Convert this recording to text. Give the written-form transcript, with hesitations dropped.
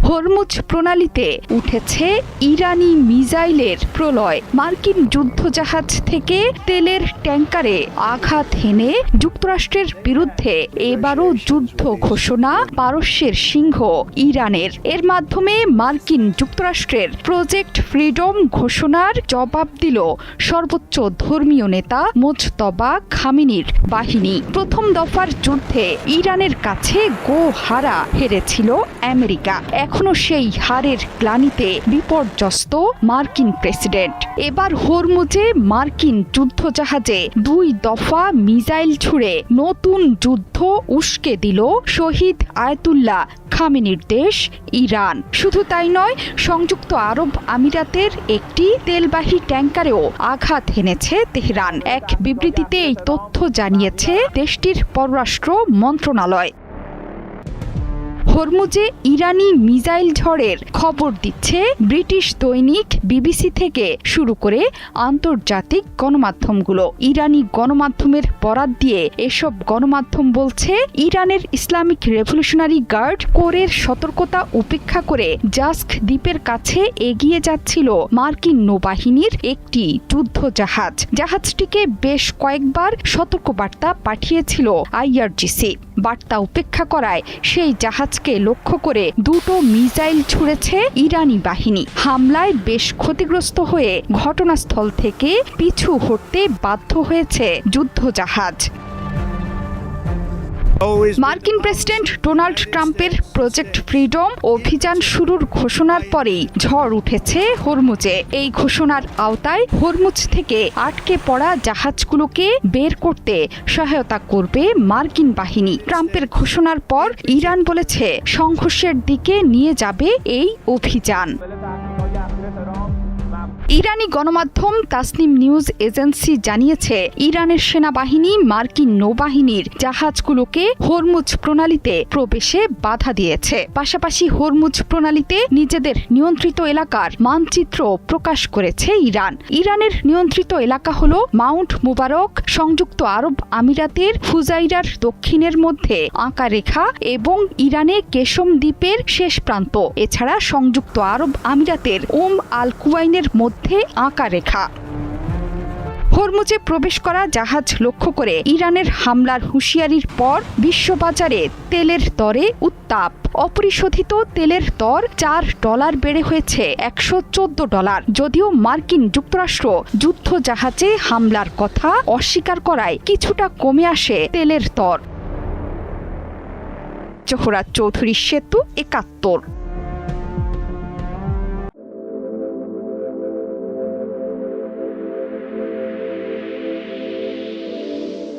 Hormuz প্রণালীতে উঠেছে ইরানি মিসাইলের প্রলয়। মার্কিন যুদ্ধজাহাজ থেকে তেলের ট্যাঙ্কারে আঘাত হেনে যুক্তরাষ্ট্রের বিরুদ্ধে এবারও যুদ্ধ ঘোষণা পারস্যের সিংহ ইরানের। এর মাধ্যমে মার্কিন যুক্তরাষ্ট্রের প্রজেক্ট ফ্রিডম ঘোষণার জবাব দিল সর্বোচ্চ ধর্মীয় নেতা মোজতবা খামেনির বাহিনী। প্রথম দফার যুদ্ধে ইরানের কাছে গোহারা হেরেছিল আমেরিকা। এখনো সেই হারের গ্লানিতে বিপর্যস্ত মার্কিন প্রেসিডেন্ট। এবার হরমুজে মার্কিন যুদ্ধজাহাজে 2 দফা মিসাইল ছুড়ে নতুন যুদ্ধ উস্কে দিল শহীদ আয়াতুল্লাহ খামেনির দেশ ইরান। শুধু তাই নয়, সংযুক্ত আরব আমিরাতের একটি তেলবাহী ট্যাঙ্কারেও আঘাত হেনেছে তেহরান। এক বিবৃতিতে এই তথ্য জানিয়েছে দেশটির পররাষ্ট্র মন্ত্রণালয়। হরমুজে ইরানি মিসাইল ঝড়ের খবর দিচ্ছে ব্রিটিশ দৈনিক বিবিসি থেকে শুরু করে আন্তর্জাতিক গণমাধ্যমগুলো। ইরানি গণমাধ্যমের বরাত দিয়ে এসব গণমাধ্যম বলছে, ইরানের ইসলামিক রেভলিউশনারি গার্ড কোরের সতর্কতা উপেক্ষা করে জাস্ক দ্বীপের কাছে এগিয়ে যাচ্ছিল মার্কিন নৌবাহিনীর একটি যুদ্ধজাহাজ। জাহাজটিকে বেশ কয়েকবার সতর্কবার্তা পাঠিয়েছিল আইআরজিসি। বার্তা উপেক্ষা করায় সেই জাহাজকে লক্ষ্য করে 2টো মিসাইল ছুড়েছে ইরানি বাহিনী। হামলায় বেশ ক্ষতিগ্রস্ত হয়ে ঘটনাস্থল থেকে পিছু হটতে বাধ্য হয়েছে যুদ্ধজাহাজ। মার্কিন প্রেসিডেন্ট ডোনাল্ড ট্রাম্পের প্রজেক্ট ফ্রিডম অভিযান শুরুর ঘোষণার পরেই ঝড় উঠেছে হরমুজে। এই ঘোষণার আওতায় হরমুজ থেকে আটকে পড়া জাহাজগুলোকে বের করতে সহায়তা করবে মার্কিন বাহিনী। ট্রাম্পের ঘোষণার পর ইরান বলেছে সংঘর্ষের দিকে নিয়ে যাবে এই অভিযান। ইরানি গণমাধ্যম তাসনিম নিউজ এজেন্সি জানিয়েছে, ইরানের সেনাবাহিনী মার্কিন নৌবাহিনীর জাহাজগুলোকে হরমুজ প্রণালীতে প্রবেশে বাধা দিয়েছে। পাশাপাশি হরমুজ প্রণালীতে নিজেদের নিয়ন্ত্রিত এলাকার মানচিত্র প্রকাশ করেছে ইরান। ইরানের নিয়ন্ত্রিত এলাকা হল মাউন্ট মুবারক, সংযুক্ত আরব আমিরাতের ফুজাইরার দক্ষিণের মধ্যে আঁকা রেখা এবং ইরানে কেশম দ্বীপের শেষ প্রান্ত, এছাড়া সংযুক্ত আরব আমিরাতের আল কুওয়াইনের মধ্যে আঁকা রেখা। হরমুজে প্রবেশ করা জাহাজ লক্ষ্য করে ইরানের হামলার হুঁশিয়ারির পর বিশ্ববাজারে তেলের দরে উত্তাপ। অপরিশোধিত তেলের দর $4 বেড়ে হয়েছে $114। যদিও মার্কিন যুক্তরাষ্ট্র যুদ্ধজাহাজে হামলার কথা অস্বীকার করায় কিছুটা কমে আসে তেলের দর। জোহরা চৌধুরী, সেতু 71।